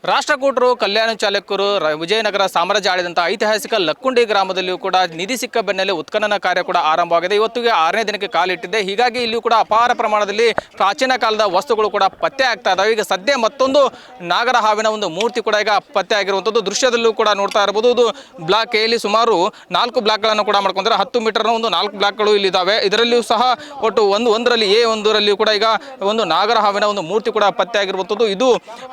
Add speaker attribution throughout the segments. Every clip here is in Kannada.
Speaker 1: ರಾಷ್ಟ್ರಕೂಟರು ಕಲ್ಯಾಣ ಚಾಲಕರು ವಿಜಯನಗರ ಸಾಮ್ರಾಜ್ಯ ಆಳಿದಂಥ ಐತಿಹಾಸಿಕ ಲಕ್ಕುಂಡಿ ಗ್ರಾಮದಲ್ಲಿಯೂ ಕೂಡ ನಿಧಿ ಸಿಕ್ಕ ಬೆನ್ನಲ್ಲೇ ಉತ್ಖನನ ಕಾರ್ಯ ಕೂಡ ಆರಂಭವಾಗಿದೆ. ಇವತ್ತಿಗೆ 6ನೇ ದಿನಕ್ಕೆ ಕಾಲಿಟ್ಟಿದೆ. ಹೀಗಾಗಿ ಇಲ್ಲಿಯೂ ಕೂಡ ಅಪಾರ ಪ್ರಮಾಣದಲ್ಲಿ ಪ್ರಾಚೀನ ಕಾಲದ ವಸ್ತುಗಳು ಕೂಡ ಪತ್ತೆ ಆಗ್ತಾ ಇದ್ದಾವೆ. ಈಗ ಸದ್ಯ ಮತ್ತೊಂದು ನಾಗರ ಹಾವಿನ ಒಂದು ಮೂರ್ತಿ ಕೂಡ ಈಗ ಪತ್ತೆ ಆಗಿರುವಂಥದ್ದು ದೃಶ್ಯದಲ್ಲೂ ಕೂಡ ನೋಡ್ತಾ ಇರಬಹುದು. ಇದು ಬ್ಲಾಕ್ ಎಲ್ಲಿ ಸುಮಾರು 4 ಬ್ಲಾಕ್ಗಳನ್ನು ಕೂಡ ಮಾಡ್ಕೊಂಡ್ರೆ 10 ಮೀಟರ್ನ ಒಂದು 4 ಬ್ಲಾಕ್ಗಳು ಇಲ್ಲಿದ್ದಾವೆ. ಇದರಲ್ಲಿಯೂ ಸಹ ಒಟ್ಟು ಒಂದರಲ್ಲಿ ಒಂದರಲ್ಲಿಯೂ ಕೂಡ ಈಗ ಒಂದು ನಾಗರ ಹಾವಿನ ಒಂದು ಮೂರ್ತಿ ಕೂಡ ಪತ್ತೆ ಆಗಿರುವಂಥದ್ದು. ಇದು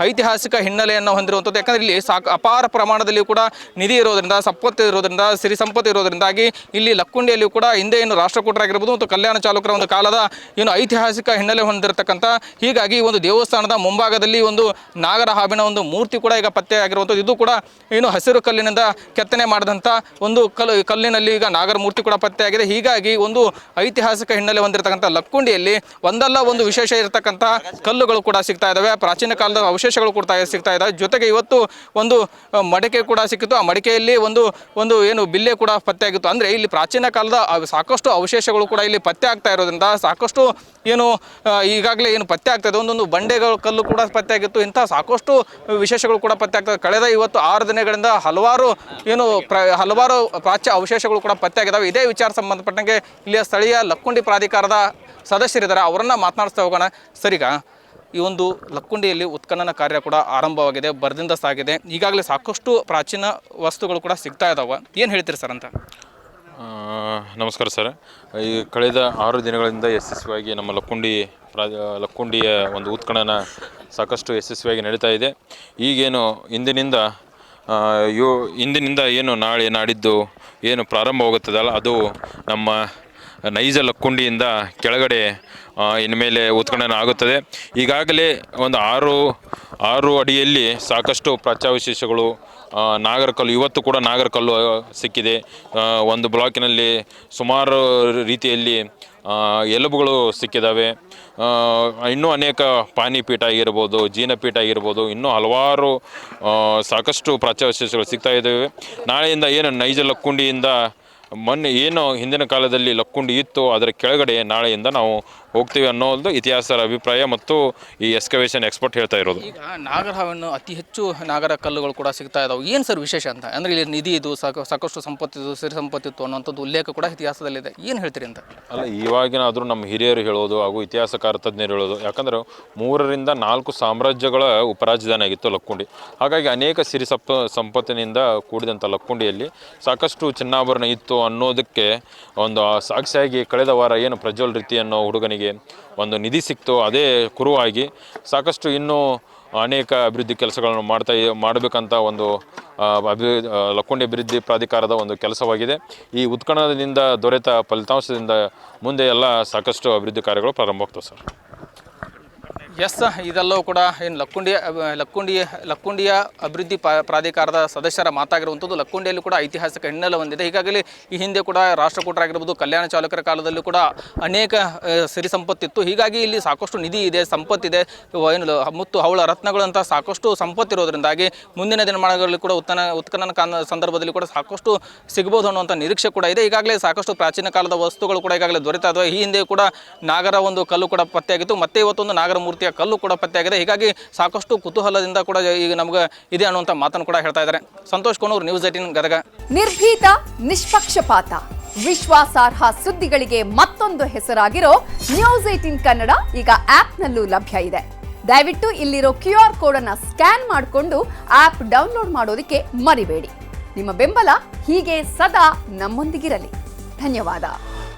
Speaker 1: ಐತಿಹಾಸಿಕ ಹಿನ್ನೆಲೆಯನ್ನು ಹೊಂದಿರುವಂಥದ್ದು. ಯಾಕಂದ್ರೆ ಇಲ್ಲಿ ಅಪಾರ ಪ್ರಮಾಣದಲ್ಲಿ ಕೂಡ ನಿಧಿ ಇರೋದ್ರಿಂದ, ಸಂಪತ್ತು ಇರೋದ್ರಿಂದ, ಸಿರಿ ಸಂಪತ್ತು ಇರೋದ್ರಿಂದಾಗಿ ಇಲ್ಲಿ ಲಕ್ಕುಂಡಿಯಲ್ಲಿ ಕೂಡ ಹಿಂದೆ ಏನು ರಾಷ್ಟ್ರಕೂಟರಾಗಿರ್ಬೋದು ಮತ್ತು ಕಲ್ಯಾಣ ಚಾಲುಕ್ಯರ ಒಂದು ಕಾಲದ ಏನು ಐತಿಹಾಸಿಕ ಹಿನ್ನೆಲೆ ಹೊಂದಿರತಕ್ಕಂಥ ಹೀಗಾಗಿ ಒಂದು ದೇವಸ್ಥಾನದ ಮುಂಭಾಗದಲ್ಲಿ ಒಂದು ನಾಗರ ಹಾವಿನ ಒಂದು ಮೂರ್ತಿ ಕೂಡ ಈಗ ಪತ್ತೆ ಆಗಿರುವಂಥದ್ದು. ಇದು ಕೂಡ ಏನು ಹಸಿರು ಕಲ್ಲಿನಿಂದ ಕೆತ್ತನೆ ಮಾಡಿದಂಥ ಒಂದು ಕಲ್ಲಿನಲ್ಲಿ ಈಗ ನಾಗರ ಮೂರ್ತಿ ಕೂಡ ಪತ್ತೆ ಆಗಿದೆ. ಹೀಗಾಗಿ ಒಂದು ಐತಿಹಾಸಿಕ ಹಿನ್ನೆಲೆ ಹೊಂದಿರತಕ್ಕಂಥ ಲಕ್ಕುಂಡಿಯಲ್ಲಿ ಒಂದಲ್ಲ ಒಂದು ವಿಶೇಷ ಇರತಕ್ಕಂಥ ಕಲ್ಲುಗಳು ಕೂಡ ಸಿಗ್ತಾ ಇದ್ದಾವೆ. ಪ್ರಾಚೀನ ಕಾಲದ ಅವಶೇಷಗಳು ಕೂಡ ಸಿಗ್ತಾ ಇದ್ದಾವೆ. ಜೊತೆಗೆ ಇವತ್ತು ಒಂದು ಮಡಿಕೆ ಕೂಡ ಸಿಕ್ಕಿತ್ತು. ಆ ಮಡಿಕೆಯಲ್ಲಿ ಒಂದು ಏನು ಬಿಲ್ಲೆ ಕೂಡ ಪತ್ತೆ ಆಗಿತ್ತು. ಅಂದರೆ ಇಲ್ಲಿ ಪ್ರಾಚೀನ ಕಾಲದ ಸಾಕಷ್ಟು ಅವಶೇಷಗಳು ಕೂಡ ಇಲ್ಲಿ ಪತ್ತೆ ಆಗ್ತಾ ಇರೋದ್ರಿಂದ ಸಾಕಷ್ಟು ಏನು ಈಗಾಗಲೇ ಏನು ಪತ್ತೆ ಆಗ್ತಾ ಇದೆ. ಒಂದೊಂದು ಬಂಡೆಗಳು ಕಲ್ಲು ಕೂಡ ಪತ್ತೆ ಆಗಿತ್ತು. ಇಂಥ ಸಾಕಷ್ಟು ವಿಶೇಷಗಳು ಕೂಡ ಪತ್ತೆ ಆಗ್ತದೆ. ಕಳೆದ 6 ದಿನಗಳಿಂದ ಹಲವಾರು ಪ್ರಾಚ್ಯ ಅವಶೇಷಗಳು ಕೂಡ ಪತ್ತೆ ಆಗಿದ್ದಾವೆ. ಇದೇ ವಿಚಾರ ಸಂಬಂಧಪಟ್ಟಂಗೆ ಇಲ್ಲಿಯ ಸ್ಥಳೀಯ ಲಕ್ಕುಂಡಿ ಪ್ರಾಧಿಕಾರದ ಸದಸ್ಯರಿದ್ದಾರೆ, ಅವರನ್ನು ಮಾತನಾಡಿಸ್ತಾ ಹೋಗೋಣ. ಸರಿಗ ಈ ಒಂದು ಲಕ್ಕುಂಡಿಯಲ್ಲಿ ಉತ್ಖನನ ಕಾರ್ಯ ಕೂಡ ಆರಂಭವಾಗಿದೆ, ಬರದಿಂದ ಸಾಗಿದೆ. ಈಗಾಗಲೇ ಸಾಕಷ್ಟು ಪ್ರಾಚೀನ ವಸ್ತುಗಳು ಕೂಡ ಸಿಗ್ತಾ ಇದ್ದಾವೆ. ಏನು ಹೇಳ್ತೀರಿ ಸರ್ ಅಂತ?
Speaker 2: ನಮಸ್ಕಾರ ಸರ್. ಈ ಕಳೆದ 6 ದಿನಗಳಿಂದ ಯಶಸ್ವಿಯಾಗಿ ನಮ್ಮ ಲಕ್ಕುಂಡಿಯ ಒಂದು ಉತ್ಖನನ ಸಾಕಷ್ಟು ಯಶಸ್ವಿಯಾಗಿ ನಡೀತಾ ಇದೆ. ಈಗೇನು ಇಂದಿನಿಂದ ಏನು ನಾಳೆ ನಾಡಿದ್ದು ಏನು ಪ್ರಾರಂಭವಾಗುತ್ತದಲ್ಲ, ಅದು ನಮ್ಮ ನೈಜ ಲಕ್ಕುಂಡಿಯಿಂದ ಕೆಳಗಡೆ ಇನ್ಮೇಲೆ ಉತ್ಖನನ ಆಗುತ್ತದೆ. ಈಗಾಗಲೇ ಒಂದು 6 ಅಡಿಯಲ್ಲಿ ಸಾಕಷ್ಟು ಪ್ರಾಚ್ಯಾವಶೇಷಗಳು, ನಾಗರಕಲ್ಲು, ಇವತ್ತು ಕೂಡ ನಾಗರಕಲ್ಲು ಸಿಕ್ಕಿದೆ. ಒಂದು ಬ್ಲಾಕಿನಲ್ಲಿ ಸುಮಾರು ರೀತಿಯಲ್ಲಿ ಎಲುಬುಗಳು ಸಿಕ್ಕಿದ್ದಾವೆ. ಇನ್ನೂ ಅನೇಕ ಪಾನಿಪೀಠ ಆಗಿರ್ಬೋದು, ಜೀನಪೀಠ ಆಗಿರ್ಬೋದು, ಇನ್ನೂ ಹಲವಾರು ಸಾಕಷ್ಟು ಪ್ರಾಚ್ಯಾವಶೇಷಗಳು ಸಿಗ್ತಾ ಇದ್ದಾವೆ. ನಾಳೆಯಿಂದ ಏನು ನೈಜ ಲಕ್ಕುಂಡಿಯಿಂದ ಮೊನ್ನೆ ಏನು ಹಿಂದಿನ ಕಾಲದಲ್ಲಿ ಲಕ್ಕುಂಡಿ ಇತ್ತು ಅದರ ಕೆಳಗಡೆ ನಾಳೆಯಿಂದ ನಾವು ಹೋಗ್ತೀವಿ ಅನ್ನೋದು ಇತಿಹಾಸದ ಅಭಿಪ್ರಾಯ ಮತ್ತು ಈ ಎಕ್ಸ್ಕವೇಷನ್ ಎಕ್ಸ್ಪರ್ಟ್ ಹೇಳ್ತಾ ಇರೋದು.
Speaker 1: ಈಗ ನಾಗರ ಹಾವನ್ನು ಅತಿ ಹೆಚ್ಚು ನಾಗರ ಕಲ್ಲುಗಳು ಕೂಡ ಸಿಗ್ತಾ ಇದಾವೆ. ಏನು ಸರ್ ವಿಶೇಷ ಅಂತ? ಅಂದರೆ ಇಲ್ಲಿ ನಿಧಿ ಇದು ಸಾಕಷ್ಟು ಸಂಪತ್ತಿದ್ದು, ಸಿರಿ ಸಂಪತ್ತಿತ್ತು ಅನ್ನೋಂಥದ್ದು ಉಲ್ಲೇಖ ಕೂಡ ಇತಿಹಾಸದಲ್ಲಿದೆ. ಏನು ಹೇಳ್ತೀರಿ ಅಂತ?
Speaker 2: ಅಲ್ಲ, ಇವಾಗಿನಾದರೂ ನಮ್ಮ ಹಿರಿಯರು ಹೇಳೋದು ಹಾಗೂ ಇತಿಹಾಸಕಾರ ತಜ್ಞರು ಹೇಳೋದು, ಯಾಕಂದ್ರೆ 3 ರಿಂದ 4 ಸಾಮ್ರಾಜ್ಯಗಳ ಉಪರಾಜಧಾನಿ ಆಗಿತ್ತು ಲಕ್ಕುಂಡಿ. ಹಾಗಾಗಿ ಅನೇಕ ಸಿರಿ ಸಂಪತ್ತಿನಿಂದ ಕೂಡಿದಂಥ ಲಕ್ಕುಂಡಿಯಲ್ಲಿ ಸಾಕಷ್ಟು ಚಿನ್ನಾಭರಣ ಇತ್ತು ಅನ್ನೋದಕ್ಕೆ ಒಂದು ಸಾಕ್ಷಿಯಾಗಿ ಕಳೆದ ವಾರ ಏನು ಪ್ರಜ್ವಲ್ ರೀತಿ ಅನ್ನೋ ಹುಡುಗನಿಗೆ ಒಂದು ನಿಧಿ ಸಿಕ್ತು. ಅದೇ ಕುರುವಾಗಿ ಸಾಕಷ್ಟು ಇನ್ನೂ ಅನೇಕ ಅಭಿವೃದ್ಧಿ ಕೆಲಸಗಳನ್ನು ಮಾಡಬೇಕಂತ ಒಂದು ಲಕ್ಕುಂಡಿ ಅಭಿವೃದ್ಧಿ ಪ್ರಾಧಿಕಾರದ ಒಂದು ಕೆಲಸವಾಗಿದೆ. ಈ ಉತ್ಖನನದಿಂದ ದೊರೆತ ಫಲಿತಾಂಶದಿಂದ ಮುಂದೆ ಎಲ್ಲ ಸಾಕಷ್ಟು ಅಭಿವೃದ್ಧಿ ಕಾರ್ಯಗಳು ಪ್ರಾರಂಭವಾಗ್ತವೆ ಸರ್.
Speaker 1: ಎಸ್, ಇದೆಲ್ಲವೂ ಕೂಡ ಏನು ಲಕ್ಕುಂಡಿಯ ಅಭಿವೃದ್ಧಿ ಪ್ರಾಧಿಕಾರದ ಸದಸ್ಯರ ಮಾತಾಗಿರುವಂಥದ್ದು. ಲಕ್ಕುಂಡಿಯಲ್ಲಿ ಕೂಡ ಐತಿಹಾಸಿಕ ಹಿನ್ನೆಲೆ ಹೊಂದಿದೆ. ಹೀಗಾಗಿ ಈ ಹಿಂದೆ ಕೂಡ ರಾಷ್ಟ್ರಕೂಟರಾಗಿರ್ಬೋದು, ಕಲ್ಯಾಣ ಚಾಲುಕ್ಯರ ಕಾಲದಲ್ಲೂ ಕೂಡ ಅನೇಕ ಸಿರಿ ಸಂಪತ್ತಿತ್ತು. ಹೀಗಾಗಿ ಇಲ್ಲಿ ಸಾಕಷ್ಟು ನಿಧಿ ಇದೆ, ಸಂಪತ್ತಿದೆ, ಏನು ಮುತ್ತು ಹವಳ ರತ್ನಗಳಂಥ ಸಾಕಷ್ಟು ಸಂಪತ್ತಿರೋದ್ರಿಂದಾಗಿ ಮುಂದಿನ ದಿನಮಾನಗಳಲ್ಲಿ ಕೂಡ ಉತ್ಖನನ ಸಂದರ್ಭದಲ್ಲಿ ಕೂಡ ಸಾಕಷ್ಟು ಸಿಗ್ಬೋದು ಅನ್ನುವಂಥ ನಿರೀಕ್ಷೆ ಕೂಡ ಇದೆ. ಈಗಾಗಲೇ ಸಾಕಷ್ಟು ಪ್ರಾಚೀನ ಕಾಲದ ವಸ್ತುಗಳು ಕೂಡ ಈಗಾಗಲೇ ದೊರೆತಾ ಇದ್ದಾವೆ. ಈ ಹಿಂದೆ ಕೂಡ ನಾಗರ ಒಂದು ಕಲ್ಲು ಕೂಡ ಪತ್ತೆಯಾಗಿತ್ತು, ಮತ್ತೆ ಇವತ್ತೊಂದು ನಾಗರ ಮೂರ್ತಿ ಕಲ್ಲು ಕೂಡ ಪತ್ತೆಯಾಗಿದೆ. ಹೀಗಾಗಿ ಸಾಕಷ್ಟು ಕುತೂಹಲದಿಂದ ಕೂಡ ಈಗ ನಮ್ಗೆ ಇದೆ ಅನ್ನುವಂಥ ಮಾತನ್ನು ಕೂಡ ಹೇಳ್ತಾ ಇದ್ದಾರೆ. ಸಂತೋಷ್ ಕೋನೂರು, ನ್ಯೂಸ್ 18 ಗದಗ.
Speaker 3: ನಿರ್ಭೀತ, ನಿಷ್ಪಕ್ಷಪಾತ, ವಿಶ್ವಾಸಾರ್ಹ ಸುದ್ದಿಗಳಿಗೆ ಮತ್ತೊಂದು ಹೆಸರಾಗಿರೋ ನ್ಯೂಸ್ 18 ಕನ್ನಡ ಈಗ ಆಪ್ನಲ್ಲೂ ಲಭ್ಯ ಇದೆ. ದಯವಿಟ್ಟು ಇಲ್ಲಿರೋ QR ಕೋಡ್ ಅನ್ನ ಸ್ಕ್ಯಾನ್ ಮಾಡಿಕೊಂಡು ಆಪ್ ಡೌನ್ಲೋಡ್ ಮಾಡೋದಕ್ಕೆ ಮರಿಬೇಡಿ. ನಿಮ್ಮ ಬೆಂಬಲ ಹೀಗೆ ಸದಾ ನಮ್ಮೊಂದಿಗಿರಲಿ. ಧನ್ಯವಾದ.